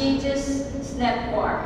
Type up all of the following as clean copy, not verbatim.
exchanges snack bar.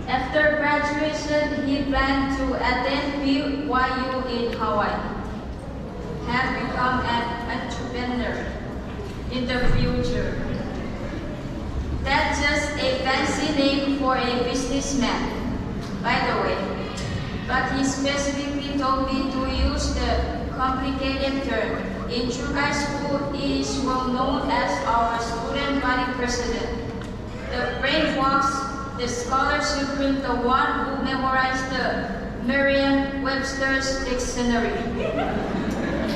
After graduation, he planned to attend BYU in Hawaii. Have become an entrepreneur in the future. That's just a fancy name for a businessman, by the way. But he specifically told me to use the complicated term. In Chuuk High School, he is well known as our student body president. The brain walks, the scholarship print, the one who memorized the Merriam-Webster's dictionary.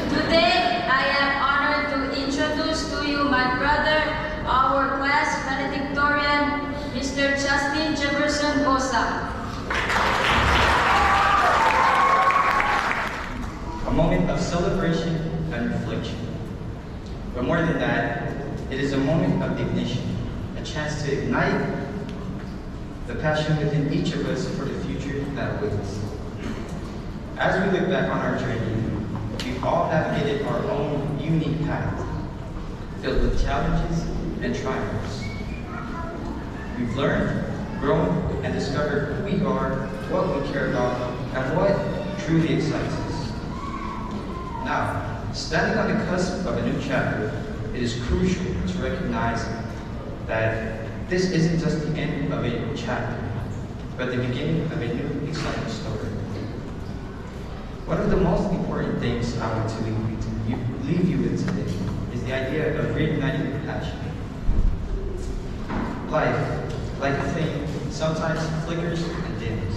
Today, I am honored to introduce to you my brother, our class valedictorian, Mr. Justin Jefferson Bosa. A moment of celebration and reflection. But more than that, it is a moment of ignition, a chance to ignite the passion within each of us for the future that awaits. As we look back on our journey, we've all navigated our own unique path, filled with challenges and triumphs. We've learned, grown, and discovered who we are, what we care about, and what truly excites us. Now, standing on the cusp of a new chapter, it is crucial to recognize that this isn't just the end of a chapter, but the beginning of a new, exciting story. One of the most important things I want to leave you with today is the idea of reigniting your passion. Life, like a flame, sometimes flickers and dims.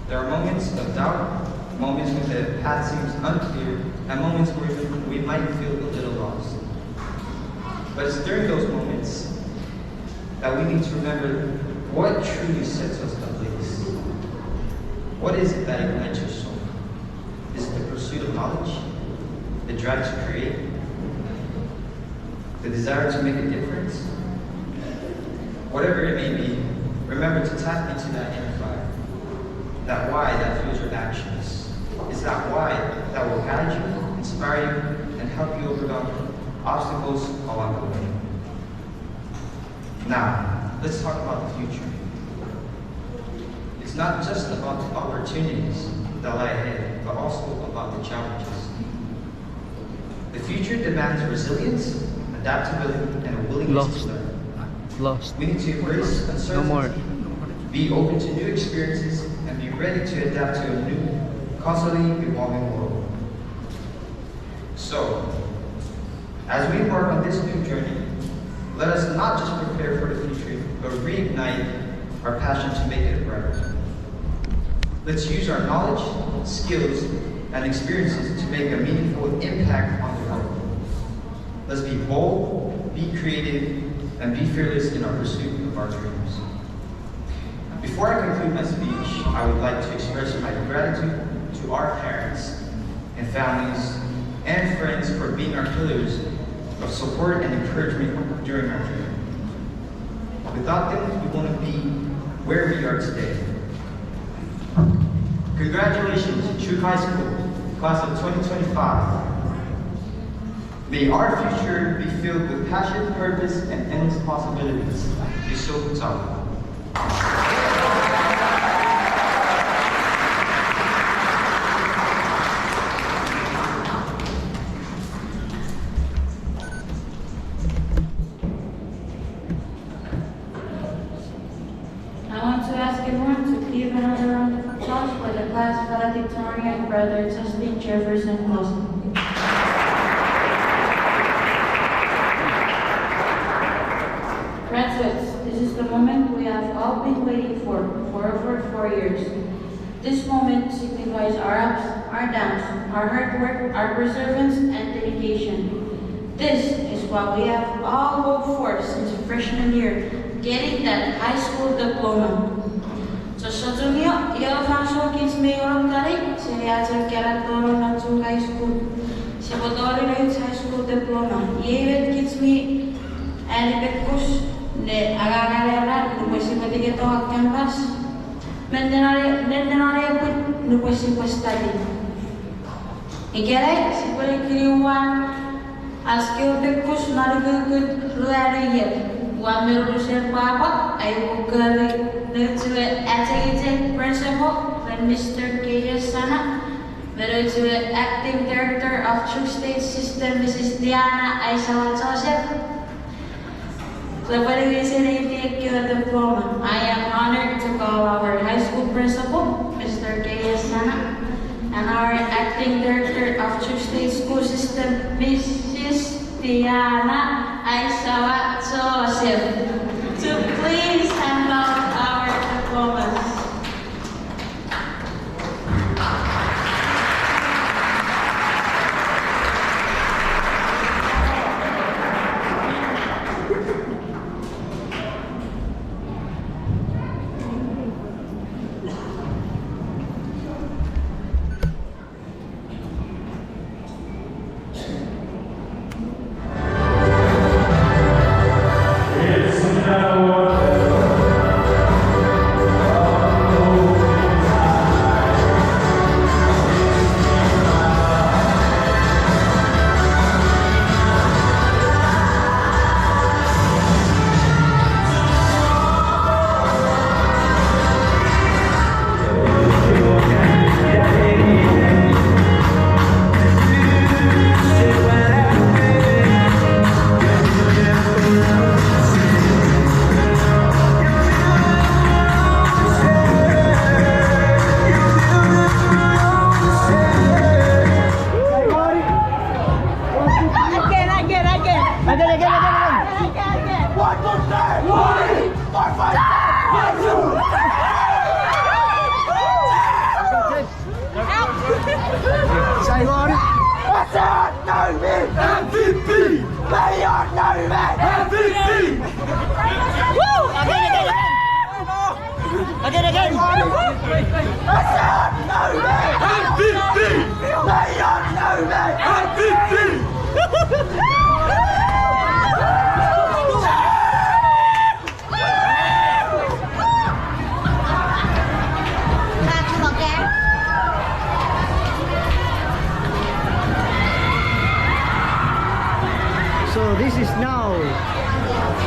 There are moments of doubt, moments when the path seems unclear, and moments where we might feel a little lost. But it's during those moments that we need to remember what truly sets us ablaze. What is it that ignites your soul? Is it the pursuit of knowledge? The drive to create? The desire to make a difference? Whatever it may be, remember to tap into that inner fire. That why that fuels your actions. It's that why that will guide you, inspire you, and help you overcome obstacles along the way. Now, let's talk about the future. It's not just about the opportunities that lie ahead, but also about the challenges. The future demands resilience, adaptability, and a willingness to learn. We need to embrace uncertainty, be open to new experiences, and be ready to adapt to a new, constantly evolving world. So, as we embark on this new journey, let us not just prepare for the future, but reignite our passion to make it brighter. Let's use our knowledge, skills, and experiences to make a meaningful impact on the world. Let's be bold, be creative, and be fearless in our pursuit of our dreams. Before I conclude my speech, I would like to express my gratitude to our parents and families and friends for being our pillars of support and encouragement during our journey. Without them, we wouldn't be where we are today. Congratulations, Chuuk High School, class of 2025. May our future be filled with passion, purpose, and endless possibilities. Chuuk High. I want to ask everyone to give another round of applause for the class valedictorian, Brother Justin Jefferson Bosa. Graduates, this is the moment we have all been waiting for over 4 years. This moment signifies our ups, our downs, our hard work, our perseverance, and dedication. This is what we have all hoped for since freshman year, getting that high school diploma. So satunya, ia faso kids may orang tarik, saya ajar kerat dorong langsung high school. Sebetulnya high school diploma, ia kids me elibet kus ne agak-agak nu pwede matigito ang campus. Mendenare put nu pwede study. Ikelay, si pwede kiriwan as kiyo bekus narigugud ruari yet. One middle school papa, I will go to the executive principal, and Mr. Kuya Sana, middle to the acting director of Chuuk State System, Mrs. Diana Aisawa Joseph. So what do you say they take your diploma? I am honored to call our high school principal, Mr. Kuya Sana, and our acting director of Chuuk State School System, Mrs. Diana Aisawa Joseph, to please hand out our diplomas. So this is now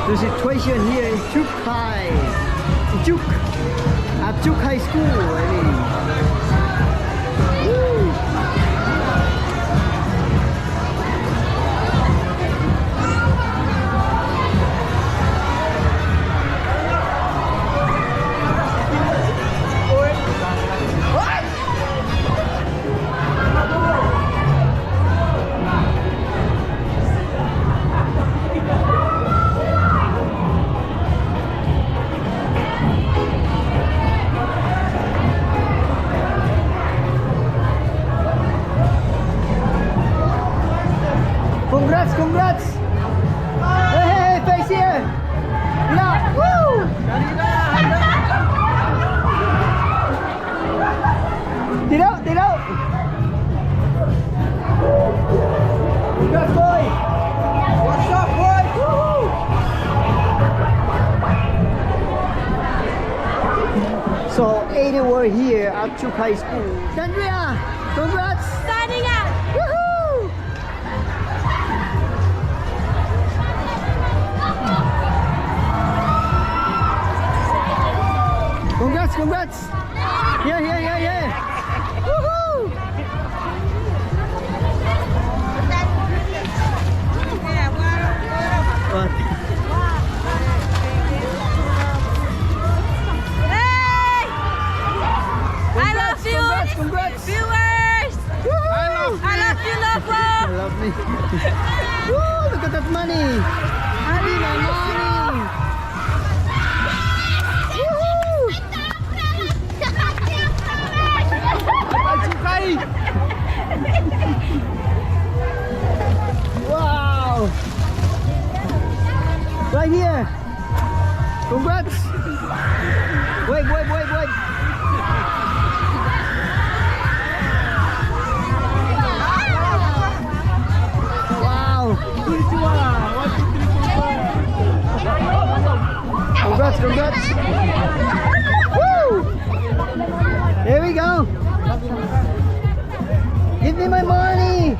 the situation here in Chuuk High, at Chuuk High School. I mean, woo. Congrats! Hey, face here! Yeah! Woo! Tiro! Congrats, boy! What's up, boy? Woo! So, anywhere here at Chuuk High School. Andrea! Congrats! Signing out! Woohoo! Congrats! Yeah! Woohoo! What? Hey! I love you! Congrats! Viewers! Woohoo! I love you, Novo! I love me. Woo! Look at that money! Money! Wow! Right here! Congrats! Wait! Wow! Congrats! Woo! Here we go! Give me my money!